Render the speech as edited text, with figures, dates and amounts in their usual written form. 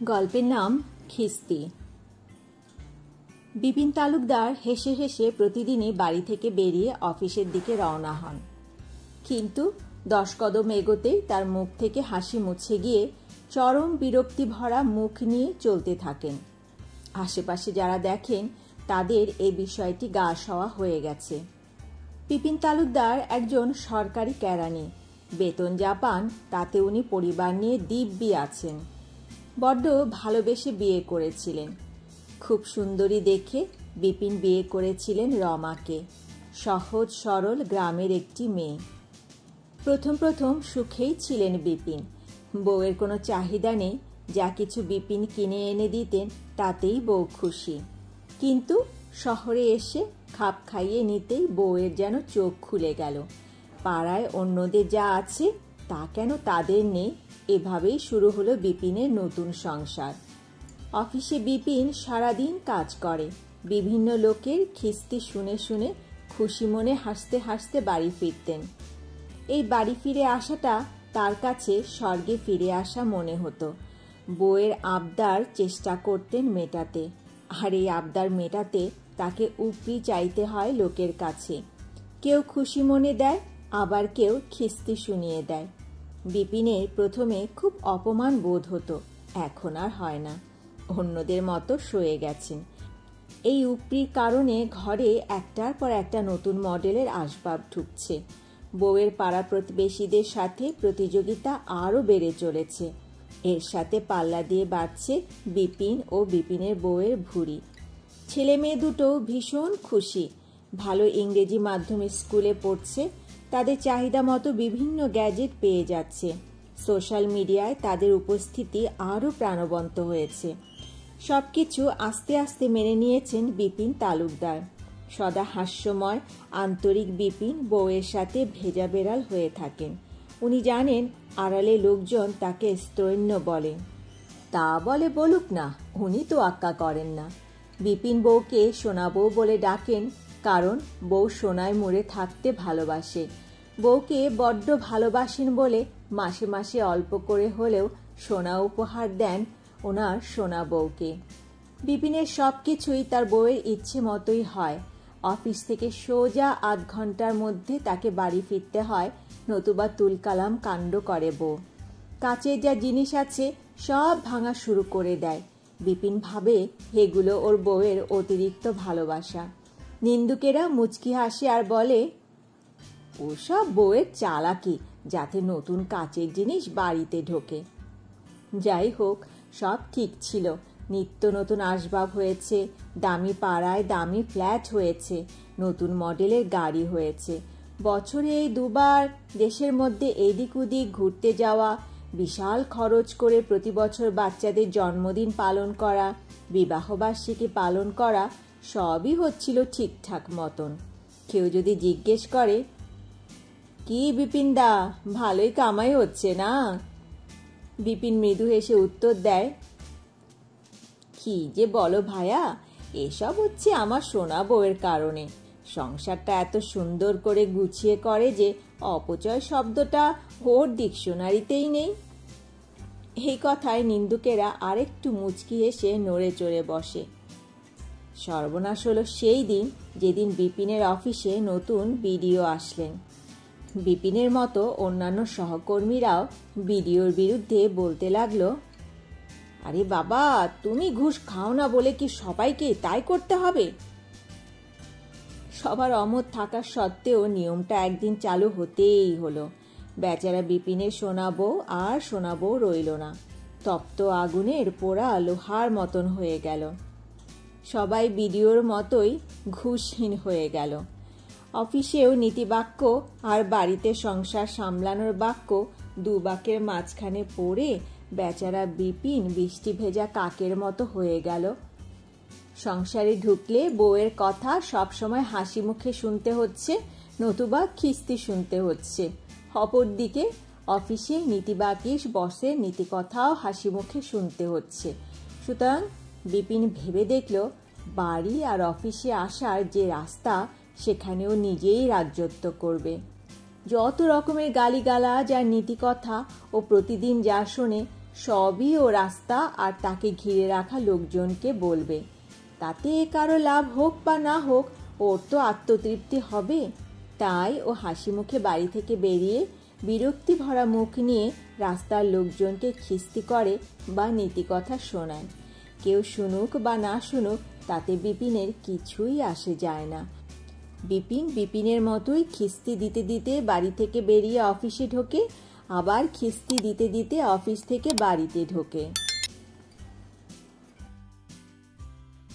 গল্পের নাম খিস্তি। বিপিন তালুকদার হেসে হেসে প্রতিদিনই বাড়ি থেকে বেরিয়ে অফিসের দিকে রওনা হন, কিন্তু 10 কদম এগোতেই তার মুখ থেকে হাসি মুছে গিয়ে চরম বিরক্তি ভরা মুখ নিয়ে চলতে থাকেন। আশেপাশে যারা দেখেন তাদের এই বিষয়টি গা সওয়া হয়ে গেছে। বিপিন তালুকদার একজন সরকারি কেরানি, বেতন যা পান তাতে উনি পরিবার নিয়ে দিব্যি আছেন। বড্ড ভালোবেসে বিয়ে করেছিলেন। খুব সুন্দরী দেখে বিপিন বিয়ে করেছিলেন রমাকে, সহজ সরল গ্রামের একটি মেয়ে। প্রথম প্রথম সুখেই ছিলেন বিপিন। বউয়ের কোনো চাহিদা নেই, যা কিছু বিপিন কিনে এনে দিতেন তাতেই বউ খুশি। কিন্তু শহরে এসে খাপ খাইয়ে নিতেই বউয়ের যেন চোখ খুলে গেল। পাড়ায় অন্যদের যা আছে তা কেন তাদের নেই? এভাবেই শুরু হলো বিপিনের নতুন সংসার। অফিসে বিপিন সারাদিন কাজ করে। বিভিন্ন লোকের খিস্তি শুনে শুনে খুশি মনে হাসতে হাসতে বাড়ি ফিরতেন। এই বাড়ি ফিরে আসাটা তার কাছে স্বর্গে ফিরে আসা মনে হতো। বউয়ের আবদার চেষ্টা করতেন মেটাতে, আর এই আবদার মেটাতে তাকে উপরি চাইতে হয় লোকের কাছে। কেউ খুশি মনে দেয়, আবার কেউ খিস্তি শুনিয়ে দেয়। বিপিনের প্রথমে খুব অপমান বোধ হতো, এখন আর হয় না। অন্যদের মতো সয়ে গেছেন। এই উপরির কারণে ঘরে একটার পর একটা নতুন মডেলের আসবাব ঢুকছে। বউয়ের পাড়া প্রতিবেশীদের সাথে প্রতিযোগিতা আরও বেড়ে চলেছে। এর সাথে পাল্লা দিয়ে বাড়ছে বিপিন ও বিপিনের বউয়ের ভুঁড়ি। ছেলে মেয়ে দুটো ভীষণ খুশি। ভালো ইংরেজি মাধ্যমের স্কুলে পড়ছে, তাদের চাহিদা মতো বিভিন্ন গ্যাজেট পেয়ে যাচ্ছে। সোশ্যাল মিডিয়ায় তাদের উপস্থিতি আরও প্রাণবন্ত হয়েছে। সবকিছু আস্তে আস্তে মেনে নিয়েছেন বিপিন তালুকদার। সদা হাস্যময় আন্তরিক বিপিন বউয়ের সাথে ভেজা বেড়াল হয়ে থাকেন। উনি জানেন আড়ালে লোকজন তাকে স্তৈন্য বলে। তা বলে বলুক না, উনি তো আক্কা করেন না। বিপিন বউকে সোনা বউ বলে ডাকেন, কারণ বউ সোনায় মুড়ে থাকতে ভালোবাসে। বউকে বড্ড ভালোবাসেন বলে মাসে মাসে অল্প করে হলেও সোনা উপহার দেন ওনার সোনা বউকে। বিপিনের সব কিছুই তার বউয়ের ইচ্ছে মতোই হয়। অফিস থেকে সোজা 8 ঘন্টার মধ্যে তাকে বাড়ি ফিরতে হয়, নতুবা তুলকালাম কাণ্ড করে বউ। কাচের যা জিনিস আছে সব ভাঙা শুরু করে দেয়। বিপিন ভাবে এগুলো ওর বউয়ের অতিরিক্ত ভালোবাসা। নিন্দুকেরা মুচকি হাসে আর বলে, ওসব বউয়ের চালাকি, যাতে নতুন কাচের জিনিস বাড়িতে ঢোকে। যাই হোক, সব ঠিক ছিল। নিত্য নতুন আসবাব হয়েছে, দামি পাড়ায় দামি ফ্ল্যাট হয়েছে, নতুন মডেলের গাড়ি হয়েছে। বছরে এই 2 বার দেশের মধ্যে এদিক ওদিক ঘুরতে যাওয়া, বিশাল খরচ করে প্রতি বছর বাচ্চাদের জন্মদিন পালন করা, বিবাহবার্ষিকী পালন করা, সবই হচ্ছিল ঠিকঠাক মতন। কেউ যদি জিজ্ঞেস করে, কি বিপিনদা, ভালোই কামাই হচ্ছে না? বিপিন মৃদু হেসে উত্তর দেয়, কি যে বলো ভায়া, এসব হচ্ছে আমার সোনা বউয়ের কারণে। সংসারটা এত সুন্দর করে গুছিয়ে করে যে অপচয় শব্দটা ওর ডিকশনারিতেই নেই। এই কথায় নিন্দুকেরা আরেকটু মুচকি হেসে নড়ে চড়ে বসে। সর্বনাশ হলো সেই দিন যেদিন বিপিনের অফিসে নতুন বিডিও আসলেন। বিপিনের মতো অন্যান্য সহকর্মীরাও বিডিওর বিরুদ্ধে বলতে লাগলো, আরে বাবা, তুমি ঘুষ খাও না বলে কি সবাইকে তাই করতে হবে? সবার অমত থাকা সত্ত্বেও নিয়মটা একদিন চালু হতেই হলো। বেচারা বিপিনের সোনা বউ আর সোনা বউ রইল না, তপ্ত আগুনের পোড়া লোহার মতন হয়ে গেল। সবাই বিডিওর মতোই ঘুষহীন হয়ে গেল। অফিসেও নীতিবাক্য আর বাড়িতে সংসার সামলানোর বাক্য 2 বাক্যের মাঝখানে পড়ে বেচারা বিপিন বৃষ্টি ভেজা কাকের মতো হয়ে গেল। সংসারে ঢুকলে বউয়ের কথা সবসময় হাসি মুখে শুনতে হচ্ছে, নতুবা খিস্তি শুনতে হচ্ছে। অপরদিকে অফিসে নীতিবাক্যিস বসের নীতিকথাও হাসি মুখে শুনতে হচ্ছে। সুতরাং বিপিন ভেবে দেখল, বাড়ি আর অফিসে আসার যে রাস্তা, সেখানেও নিজেই রাজত্ব করবে। যত রকমের গালিগালাজ আর নীতিকথা ও প্রতিদিন যা শোনে সবই ও রাস্তা আর তাকে ঘিরে রাখা লোকজনকে বলবে। তাতে কারো লাভ হোক বা না হোক, ওর তো আত্মতৃপ্তি হবে। তাই ও হাসি মুখে বাড়ি থেকে বেরিয়ে বিরক্তি ভরা মুখ নিয়ে রাস্তার লোকজনকে খিস্তি করে বা নীতিকথা শোনায়। কেউ শুনুক বা না শুনুক, তাতে বিপিনের কিছুই আসে যায় না। বিপিনের মতোই খিস্তি দিতে দিতে বাড়ি থেকে বেরিয়ে অফিসে ঢোকে, আবার খিস্তি দিতে দিতে অফিস থেকে বাড়িতে ঢোকে।